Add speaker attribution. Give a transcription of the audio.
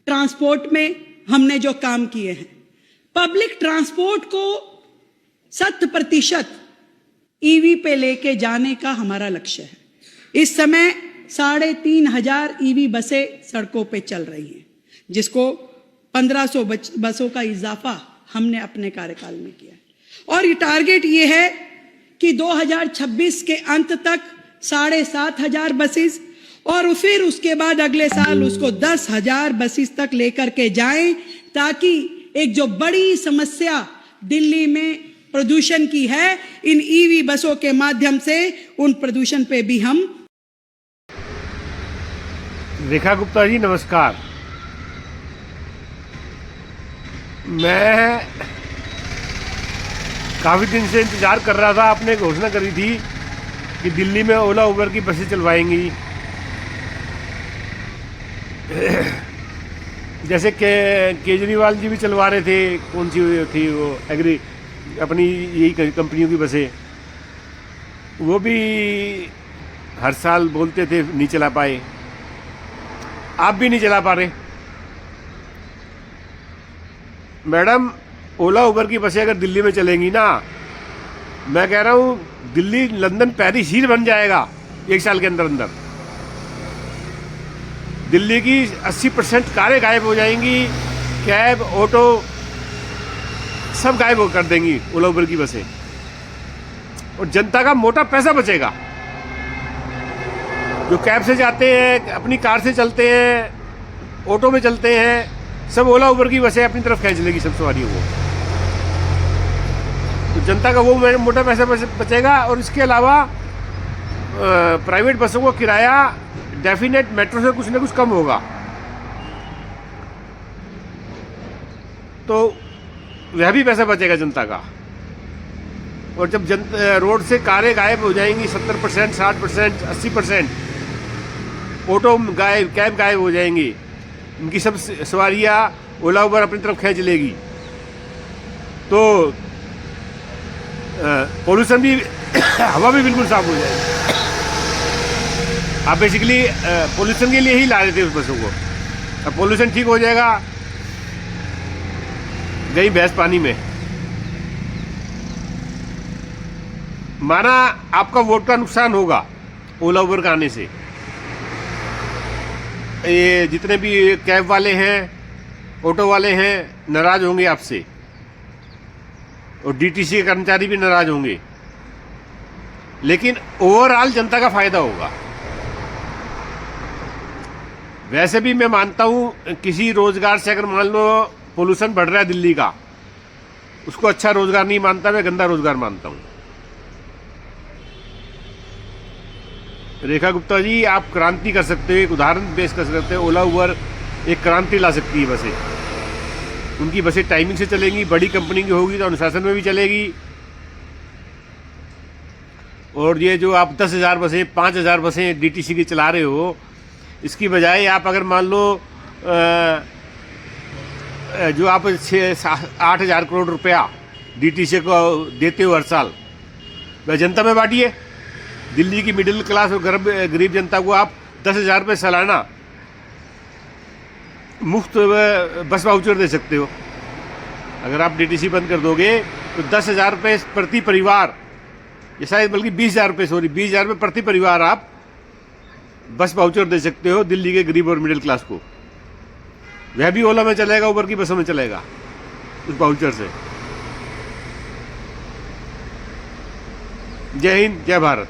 Speaker 1: Transport में हमने जो काम किए हैं, पब्लिक ट्रांसपोर्ट को 100% ईवी पे लेके जाने का हमारा लक्ष्य है। इस समय 3,500 ईवी बसें सड़कों पे चल रही हैं, जिसको 1500 बसों का इजाफा हमने अपने कार्यकाल में किया है। और ये टारगेट ये है कि 2026 के अंत तक 7,500 बसेस और फिर उसके बाद अगले साल उसको 10,000 बसेस तक लेकर के जाएं, ताकि एक जो बड़ी समस्या दिल्ली में प्रदूषण की है, इन ईवी बसों के माध्यम से उन प्रदूषण पे भी हम।
Speaker 2: रेखा गुप्ता जी नमस्कार। मैं काफ़ी दिन से इंतज़ार कर रहा था। आपने घोषणा करी थी कि दिल्ली में ओला उबर की बसें चलवाएंगी। जैसे केजरीवाल जी भी चलवा रहे थे, कौन सी थी वो एग्री अपनी यही कंपनियों की बसें, वो भी हर साल बोलते थे नहीं चला पाए। आप भी नहीं चला पा रहे। मैडम, ओला उबर की बसें अगर दिल्ली में चलेंगी ना, मैं कह रहा हूँ दिल्ली लंदन पेरिस ही बन जाएगा 1 साल के अंदर अंदर। दिल्ली की 80% कारें गायब हो जाएंगी, कैब ऑटो सब गायब कर देंगी ओला उबर की बसें, और जनता का मोटा पैसा बचेगा। जो कैब से जाते हैं, अपनी कार से चलते हैं, ऑटो में चलते हैं, सब ओला उबर की बसें अपनी तरफ खींच लेगी सब सवारियों को। तो जनता का वो मोटा पैसा बचेगा। और इसके अलावा प्राइवेट बसों को किराया डेफिनेट मेट्रो से कुछ ना कुछ कम होगा, तो वह भी पैसा बचेगा जनता का। और जब रोड से कारें गायब हो जाएंगी 70%, 60%, 80%, ऑटो गायब, कैब गायब हो जाएंगी, इनकी सब सवारियाँ ओला उबर अपनी तरफ खींच लेगी, तो पोल्यूशन भी हवा भी बिल्कुल साफ हो जाएगी। आप बेसिकली पोल्यूशन के लिए ही ला रहे थे उस बसों को। अब पोल्यूशन ठीक हो जाएगा, गई भैंस पानी में। माना आपका वोट का नुकसान होगा ओला उबर का आने से। ये जितने भी कैब वाले हैं, ऑटो वाले हैं, नाराज होंगे आपसे, और डीटीसी के कर्मचारी भी नाराज होंगे, लेकिन ओवरऑल जनता का फायदा होगा। वैसे भी मैं मानता हूं किसी रोजगार से अगर मान लो पोल्यूशन बढ़ रहा है दिल्ली का, उसको अच्छा रोजगार नहीं मानता, मैं गंदा रोजगार मानता हूं। रेखा गुप्ता जी, आप क्रांति कर सकते हो, एक उदाहरण पेश कर सकते हो। ओला उबर एक क्रांति ला सकती है बसें। उनकी बसें टाइमिंग से चलेंगी, बड़ी कंपनी की होगी तो अनुशासन में भी चलेगी। और ये जो आप 10,000 बसें, 5,000 बसें डीटीसी की चला रहे हो, इसकी बजाय आप अगर मान लो जो आप 8,000 करोड़ रुपया डीटीसी को देते हो हर साल, वह जनता में बांटिए। दिल्ली की मिडिल क्लास और गरीब जनता को आप 10,000 रुपये सालाना मुफ्त बस वाउचर दे सकते हो। अगर आप डीटीसी बंद कर दोगे तो 10,000 रुपये प्रति परिवार, ये शायद बल्कि 20,000 रुपये, 20,000 रुपये प्रति परिवार आप बस वाउचर दे सकते हो दिल्ली के गरीब और मिडिल क्लास को। वह भी ओला में चलेगा, उबर की बसों में चलेगा उस वाउचर से। जय हिंद, जय भारत।